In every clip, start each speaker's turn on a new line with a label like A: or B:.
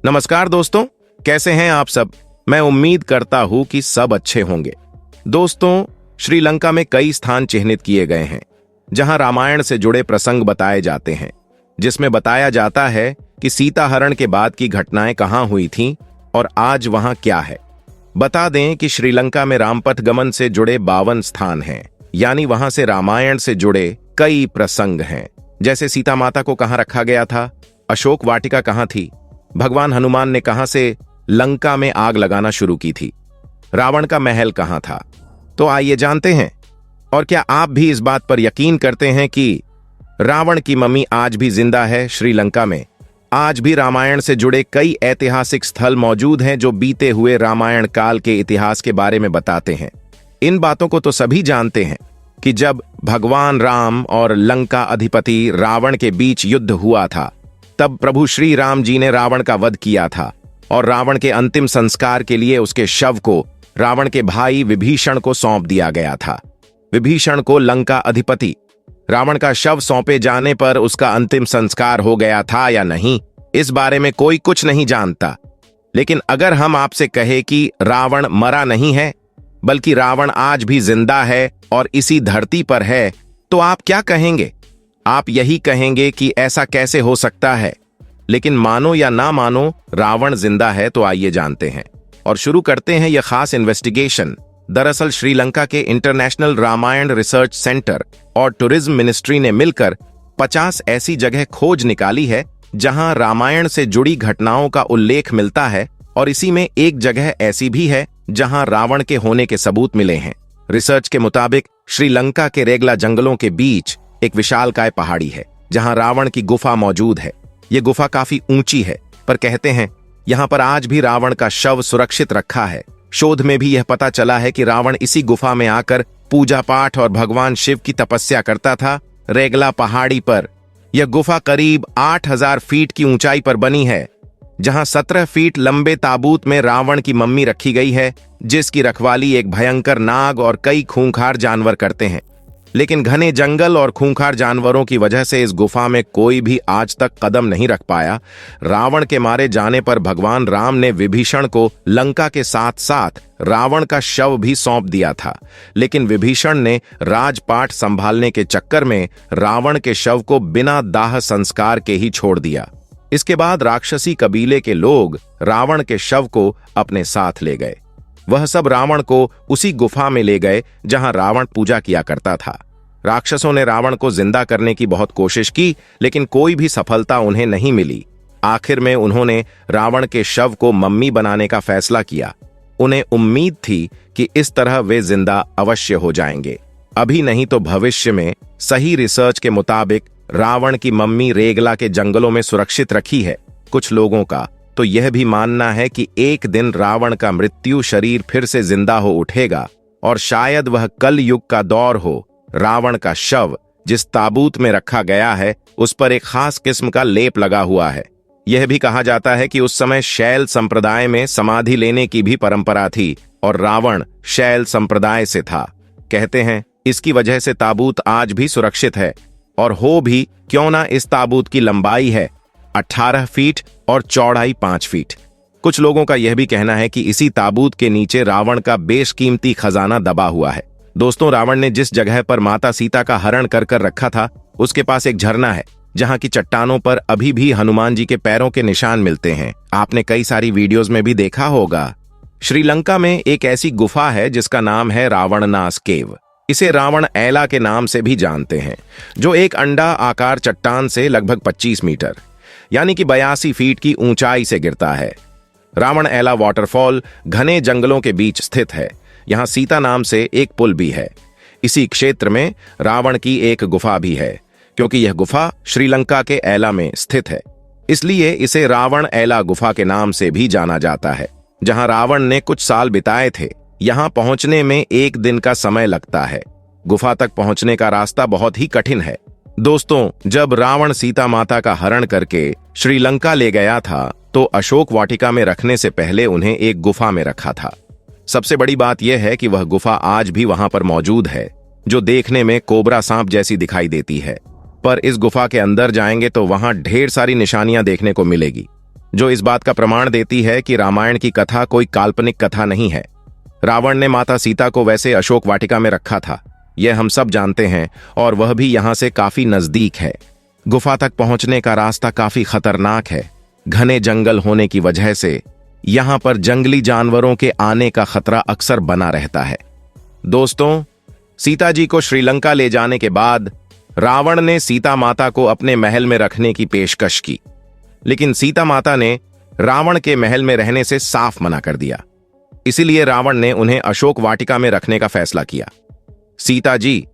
A: नमस्कार दोस्तों, कैसे हैं आप सब। मैं उम्मीद करता हूं कि सब अच्छे होंगे। दोस्तों, श्रीलंका में कई स्थान चिन्हित किए गए हैं जहां रामायण से जुड़े प्रसंग बताए जाते हैं, जिसमें बताया जाता है कि सीता हरण के बाद की घटनाएं कहां हुई थीं और आज वहां क्या है। बता दें कि श्रीलंका में रामपथ गमन से जुड़े 52 स्थान हैं, यानी वहां से रामायण से जुड़े कई प्रसंग हैं। जैसे सीता माता को कहां रखा गया था, अशोक वाटिका कहां थी, भगवान हनुमान ने कहां से लंका में आग लगाना शुरू की थी, रावण का महल कहां था। तो आइए जानते हैं। और क्या आप भी इस बात पर यकीन करते हैं कि रावण की मम्मी आज भी जिंदा है। श्रीलंका में आज भी रामायण से जुड़े कई ऐतिहासिक स्थल मौजूद हैं जो बीते हुए रामायण काल के इतिहास के बारे में बताते हैं। इन बातों को तो सभी जानते हैं कि जब भगवान राम और लंका अधिपति रावण के बीच युद्ध हुआ था, तब प्रभु श्री राम जी ने रावण का वध किया था और रावण के अंतिम संस्कार के लिए उसके शव को रावण के भाई विभीषण को सौंप दिया गया था। विभीषण को लंका अधिपति रावण का शव सौंपे जाने पर उसका अंतिम संस्कार हो गया था या नहीं, इस बारे में कोई कुछ नहीं जानता। लेकिन अगर हम आपसे कहें कि रावण मरा नहीं है, बल्कि रावण आज भी जिंदा है और इसी धरती पर है, तो आप क्या कहेंगे? आप यही कहेंगे कि ऐसा कैसे हो सकता है। लेकिन मानो या ना मानो, रावण जिंदा है। तो आइए जानते हैं और शुरू करते हैं यह खास इन्वेस्टिगेशन। दरअसल श्रीलंका के इंटरनेशनल रामायण रिसर्च सेंटर और टूरिज्म मिनिस्ट्री ने मिलकर 50 ऐसी जगह खोज निकाली है जहां रामायण से जुड़ी घटनाओं का उल्लेख मिलता है, और इसी में एक जगह ऐसी भी है जहां रावण के होने के सबूत मिले हैं। रिसर्च के मुताबिक श्रीलंका के रेगला जंगलों के बीच एक विशालकाय पहाड़ी है जहां रावण की गुफा मौजूद है। ये गुफा काफी ऊंची है, पर कहते हैं यहां पर आज भी रावण का शव सुरक्षित रखा है। शोध में भी यह पता चला है कि रावण इसी गुफा में आकर पूजा पाठ और भगवान शिव की तपस्या करता था। रेगला पहाड़ी पर यह गुफा करीब 8000 फीट की ऊंचाई पर बनी है, जहां 17 फीट लंबे ताबूत में रावण की मम्मी रखी गई है, जिसकी रखवाली एक भयंकर नाग और कई खूंखार जानवर करते हैं। लेकिन घने जंगल और खूंखार जानवरों की वजह से इस गुफा में कोई भी आज तक कदम नहीं रख पाया। रावण के मारे जाने पर भगवान राम ने विभीषण को लंका के साथ साथ रावण का शव भी सौंप दिया था, लेकिन विभीषण ने राजपाट संभालने के चक्कर में रावण के शव को बिना दाह संस्कार के ही छोड़ दिया। इसके बाद राक्षसी कबीले के लोग रावण के शव को अपने साथ ले गए। वह सब रावण को उसी गुफा में ले गए जहां रावण पूजा किया करता था। राक्षसों ने रावण को जिंदा करने की बहुत कोशिश की, लेकिन कोई भी सफलता उन्हें नहीं मिली। आखिर में उन्होंने रावण के शव को मम्मी बनाने का फैसला किया। उन्हें उम्मीद थी कि इस तरह वे जिंदा अवश्य हो जाएंगे, अभी नहीं तो भविष्य में। सही रिसर्च के मुताबिक रावण की मम्मी रेगला के जंगलों में सुरक्षित रखी है। कुछ लोगों का तो यह भी मानना है कि एक दिन रावण का मृत्यु शरीर फिर से जिंदा हो उठेगा और शायद वह कल युग का दौर हो। रावण का शव जिस ताबूत में रखा गया है, उस पर एक खास किस्म का लेप लगा हुआ है। यह भी कहा जाता है कि उस समय शैल संप्रदाय में समाधि लेने की भी परंपरा थी और रावण शैल संप्रदाय से था। कहते हैं इसकी वजह से ताबूत आज भी सुरक्षित है। और हो भी क्यों ना, इस ताबूत की लंबाई है 18 फीट और चौड़ाई 5 फीट। कुछ लोगों का यह भी कहना है कि इसी ताबूत के नीचे रावण का बेशकीमती खजाना दबा हुआ है। दोस्तों, रावण ने जिस जगह पर माता सीता का हरण कर कर रखा था, उसके पास एक झरना है जहां की चट्टानों पर अभी भी हनुमान जी के पैरों के निशान मिलते हैं। आपने कई सारी वीडियोस में भी देखा होगा। श्रीलंका में एक ऐसी गुफा है जिसका नाम है रावणनास केव। इसे रावण एला के नाम से भी जानते हैं, जो एक अंडा आकार चट्टान से लगभग 25 मीटर यानी कि 82 फीट की ऊंचाई से गिरता है। रावण एला वाटरफॉल घने जंगलों के बीच स्थित है। यहां सीता नाम से एक पुल भी है। इसी क्षेत्र में रावण की एक गुफा भी है। क्योंकि यह गुफा श्रीलंका के एला में स्थित है, इसलिए इसे रावण एला गुफा के नाम से भी जाना जाता है, जहां रावण ने कुछ साल बिताए थे। यहां पहुंचने में 1 दिन का समय लगता है। गुफा तक पहुंचने का रास्ता बहुत ही कठिन है। दोस्तों, जब रावण सीता माता का हरण करके श्रीलंका ले गया था, तो अशोक वाटिका में रखने से पहले उन्हें एक गुफा में रखा था। सबसे बड़ी बात यह है कि वह गुफा आज भी वहां पर मौजूद है, जो देखने में कोबरा सांप जैसी दिखाई देती है। पर इस गुफा के अंदर जाएंगे तो वहां ढेर सारी निशानियां देखने को मिलेगी, जो इस बात का प्रमाण देती है कि रामायण की कथा कोई काल्पनिक कथा नहीं है। रावण ने माता सीता को वैसे अशोक वाटिका में रखा था, यह हम सब जानते हैं, और वह भी यहां से काफी नजदीक है। गुफा तक पहुंचने का रास्ता काफी खतरनाक है। घने जंगल होने की वजह से यहां पर जंगली जानवरों के आने का खतरा अक्सर बना रहता है। दोस्तों, सीता जी को श्रीलंका ले जाने के बाद रावण ने सीता माता को अपने महल में रखने की पेशकश की, लेकिन सीता माता ने रावण के महल में रहने से साफ मना कर दिया। इसीलिए रावण ने उन्हें अशोक वाटिका में रखने का फैसला किया। सीता जी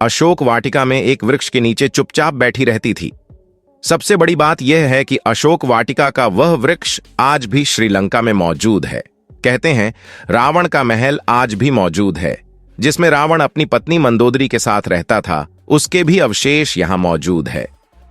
A: अशोक वाटिका में एक वृक्ष के नीचे चुपचाप बैठी रहती थी। सबसे बड़ी बात यह है कि अशोक वाटिका का वह वृक्ष आज भी श्रीलंका में मौजूद है। कहते हैं रावण का महल आज भी मौजूद है, जिसमें रावण अपनी पत्नी मंदोदरी के साथ रहता था, उसके भी अवशेष यहां मौजूद है।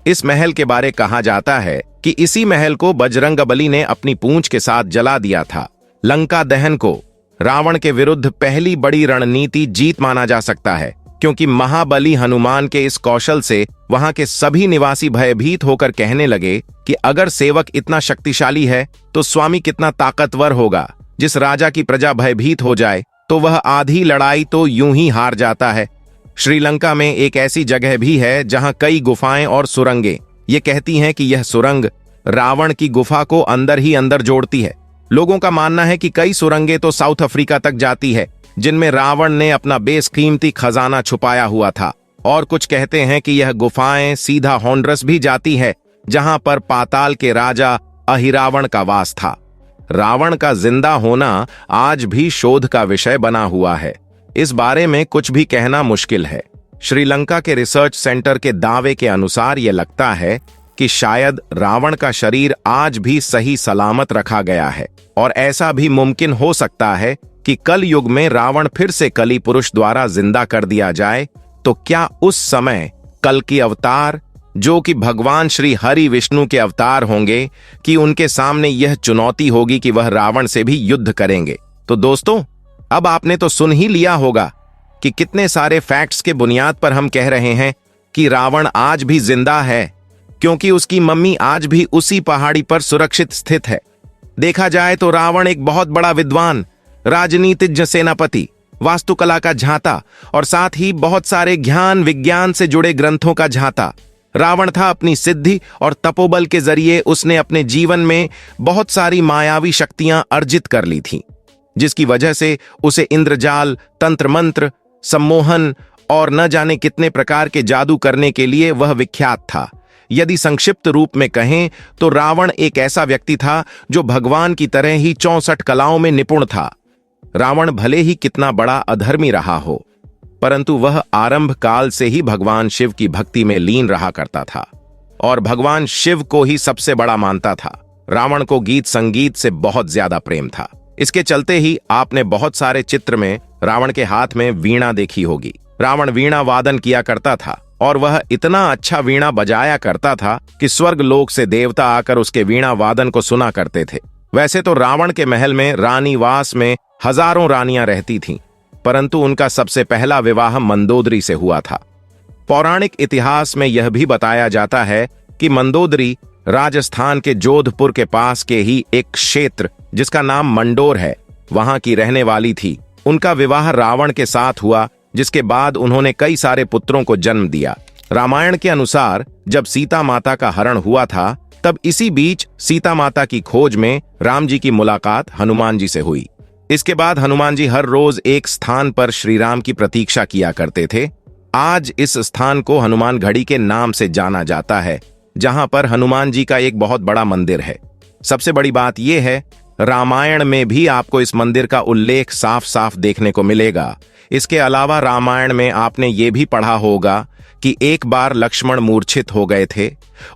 A: इस महल के बारे कहा जाता है कि इसी महल को बजरंगबली ने अपनी पूंछ के साथ जला दिया था। लंका दहन को रावण के विरुद्ध पहली बड़ी रणनीति जीत माना जा सकता है, क्योंकि महाबली हनुमान के इस कौशल से वहां के सभी निवासी भयभीत होकर कहने लगे कि अगर सेवक इतना शक्तिशाली है तो स्वामी कितना ताकतवर होगा। जिस राजा की प्रजा भयभीत हो जाए तो वह आधी लड़ाई तो यूं ही हार जाता है। श्रीलंका में एक ऐसी जगह भी है जहां कई गुफाएं और सुरंगें ये कहती हैं कि यह सुरंग रावण की गुफा को अंदर ही अंदर जोड़ती है। लोगों का मानना है कि कई सुरंगें तो साउथ अफ्रीका तक जाती है, जिनमें रावण ने अपना बेशकीमती खजाना छुपाया हुआ था। और कुछ कहते हैं कि यह गुफाएं सीधा होंडरस भी जाती है, जहां पर पाताल के राजा अहिरावण का वास था। रावण का जिंदा होना आज भी शोध का विषय बना हुआ है। इस बारे में कुछ भी कहना मुश्किल है। श्रीलंका के रिसर्च सेंटर के दावे के अनुसार यह लगता है कि शायद रावण का शरीर आज भी सही सलामत रखा गया है, और ऐसा भी मुमकिन हो सकता है कि कल युग में रावण फिर से कली पुरुष द्वारा जिंदा कर दिया जाए। तो क्या उस समय कल की अवतार, जो कि भगवान श्री हरि विष्णु के अवतार होंगे, कि उनके सामने यह चुनौती होगी कि वह रावण से भी युद्ध करेंगे? तो दोस्तों, अब आपने तो सुन ही लिया होगा कि कितने सारे फैक्ट्स के बुनियाद पर हम कह रहे हैं कि रावण आज भी जिंदा है, क्योंकि उसकी मम्मी आज भी उसी पहाड़ी पर सुरक्षित स्थित है। देखा जाए तो रावण एक बहुत बड़ा विद्वान, राजनीतिज्ञ, सेनापति, वास्तुकला का झांता और साथ ही बहुत सारे ज्ञान विज्ञान से जुड़े ग्रंथों का झांता रावण था। अपनी सिद्धि और तपोबल के जरिए उसने अपने जीवन में बहुत सारी मायावी शक्तियां अर्जित कर ली थीं, जिसकी वजह से उसे इंद्रजाल, तंत्र मंत्र, सम्मोहन और न जाने कितने प्रकार के जादू करने के लिए वह विख्यात था। यदि संक्षिप्त रूप में कहें तो रावण एक ऐसा व्यक्ति था जो भगवान की तरह ही 64 कलाओं में निपुण था। रावण भले ही कितना बड़ा अधर्मी रहा हो, परंतु वह आरंभ काल से ही भगवान शिव की भक्ति में लीन रहा करता था और भगवान शिव को ही सबसे बड़ा मानता था। रावण को गीत संगीत से बहुत ज्यादा प्रेम था। इसके चलते ही आपने बहुत सारे चित्र में रावण के हाथ में वीणा देखी होगी। रावण वीणा वादन किया करता था और वह इतना अच्छा वीणा बजाया करता था कि स्वर्ग लोक से देवता आकर उसके वीणा वादन को सुना करते थे। वैसे तो रावण के महल में रानीवास में हजारों रानियां रहती थीं, परंतु उनका सबसे पहला विवाह मंदोदरी से हुआ था। पौराणिक इतिहास में यह भी बताया जाता है कि मंदोदरी राजस्थान के जोधपुर के पास के ही एक क्षेत्र जिसका नाम मंडोर है, वहां की रहने वाली थी। उनका विवाह रावण के साथ हुआ, जिसके बाद उन्होंने कई सारे पुत्रों को जन्म दिया। रामायण के अनुसार जब सीता माता का हरण हुआ था, तब इसी बीच सीता माता की खोज में राम जी की मुलाकात हनुमान जी से हुई। इसके बाद हनुमान जी हर रोज एक स्थान पर श्री राम की प्रतीक्षा किया करते थे। आज इस स्थान को हनुमान घड़ी के नाम से जाना जाता है, जहां पर हनुमान जी का एक बहुत बड़ा मंदिर है। सबसे बड़ी बात यह है, रामायण में भी आपको इस मंदिर का उल्लेख साफ साफ देखने को मिलेगा। इसके अलावा रामायण में आपने ये भी पढ़ा होगा कि एक बार लक्ष्मण मूर्छित हो गए थे।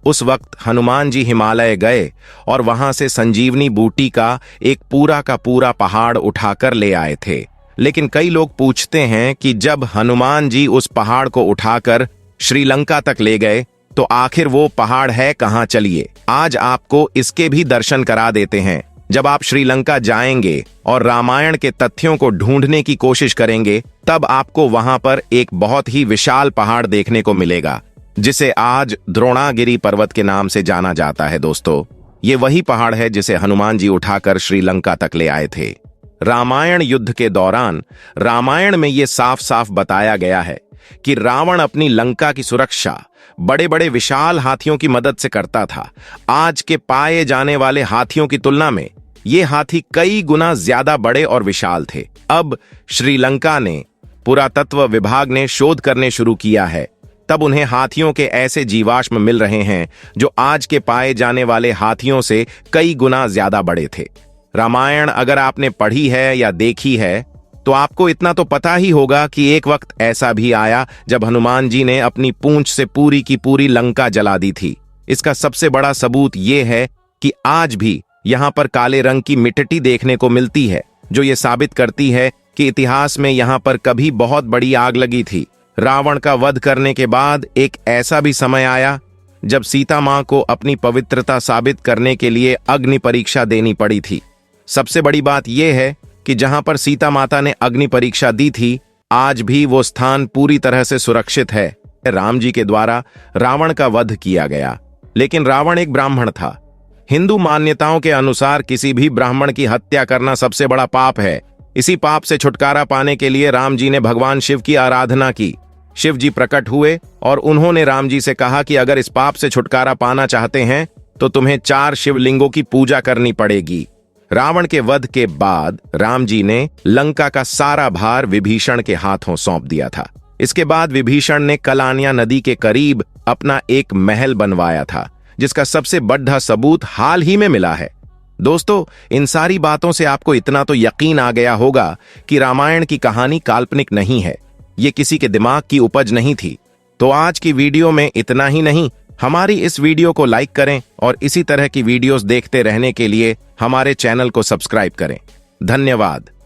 A: उस वक्त हनुमान जी हिमालय गए और वहां से संजीवनी बूटी का एक पूरा का पूरा पहाड़ उठाकर ले आए थे। लेकिन कई लोग पूछते हैं कि जब हनुमान जी उस पहाड़ को उठाकर श्रीलंका तक ले गए तो आखिर वो पहाड़ है कहां? चलिए आज आपको इसके भी दर्शन करा देते हैं। जब आप श्रीलंका जाएंगे और रामायण के तथ्यों को ढूंढने की कोशिश करेंगे, तब आपको वहां पर एक बहुत ही विशाल पहाड़ देखने को मिलेगा, जिसे आज द्रोणागिरी पर्वत के नाम से जाना जाता है। दोस्तों, ये वही पहाड़ है जिसे हनुमान जी उठाकर श्रीलंका तक ले आए थे। रामायण युद्ध के दौरान रामायण में ये साफ साफ बताया गया है कि रावण अपनी लंका की सुरक्षा बड़े बड़े विशाल हाथियों की मदद से करता था। आज के पाए जाने वाले हाथियों की तुलना में ये हाथी कई गुना ज्यादा बड़े और विशाल थे। अब श्रीलंका ने पुरातत्व विभाग ने शोध करने शुरू किया है, तब उन्हें हाथियों के ऐसे जीवाश्म मिल रहे हैं जो आज के पाए जाने वाले हाथियों से कई गुना ज्यादा बड़े थे। रामायण अगर आपने पढ़ी है या देखी है तो आपको इतना तो पता ही होगा कि एक वक्त ऐसा भी आया जब हनुमान जी ने अपनी पूंछ से पूरी की पूरी लंका जला दी थी। इसका सबसे बड़ा सबूत यह है कि आज भी यहां पर काले रंग की मिट्टी देखने को मिलती है, जो ये साबित करती है कि इतिहास में यहां पर कभी बहुत बड़ी आग लगी थी। रावण का वध करने के बाद एक ऐसा भी समय आया जब सीता मां को अपनी पवित्रता साबित करने के लिए अग्नि परीक्षा देनी पड़ी थी। सबसे बड़ी बात यह है कि जहां पर सीता माता ने अग्नि परीक्षा दी थी, आज भी वो स्थान पूरी तरह से सुरक्षित है। राम जी के द्वारा रावण का वध किया गया, लेकिन रावण एक ब्राह्मण था। हिंदू मान्यताओं के अनुसार किसी भी ब्राह्मण की हत्या करना सबसे बड़ा पाप है। इसी पाप से छुटकारा पाने के लिए राम जी ने भगवान शिव की आराधना की। शिव जी प्रकट हुए और उन्होंने राम जी से कहा कि अगर इस पाप से छुटकारा पाना चाहते हैं तो तुम्हें 4 शिवलिंगों की पूजा करनी पड़ेगी। रावण के वध के बाद राम जी ने लंका का सारा भार विभीषण के हाथों सौंप दिया था। इसके बाद विभीषण ने कलानिया नदी के करीब अपना एक महल बनवाया था, जिसका सबसे बड़ा सबूत हाल ही में मिला है। दोस्तों, इन सारी बातों से आपको इतना तो यकीन आ गया होगा कि रामायण की कहानी काल्पनिक नहीं है, ये किसी के दिमाग की उपज नहीं थी। तो आज की वीडियो में इतना ही नहीं, हमारी इस वीडियो को लाइक करें और इसी तरह की वीडियोस देखते रहने के लिए हमारे चैनल को सब्सक्राइब करें। धन्यवाद।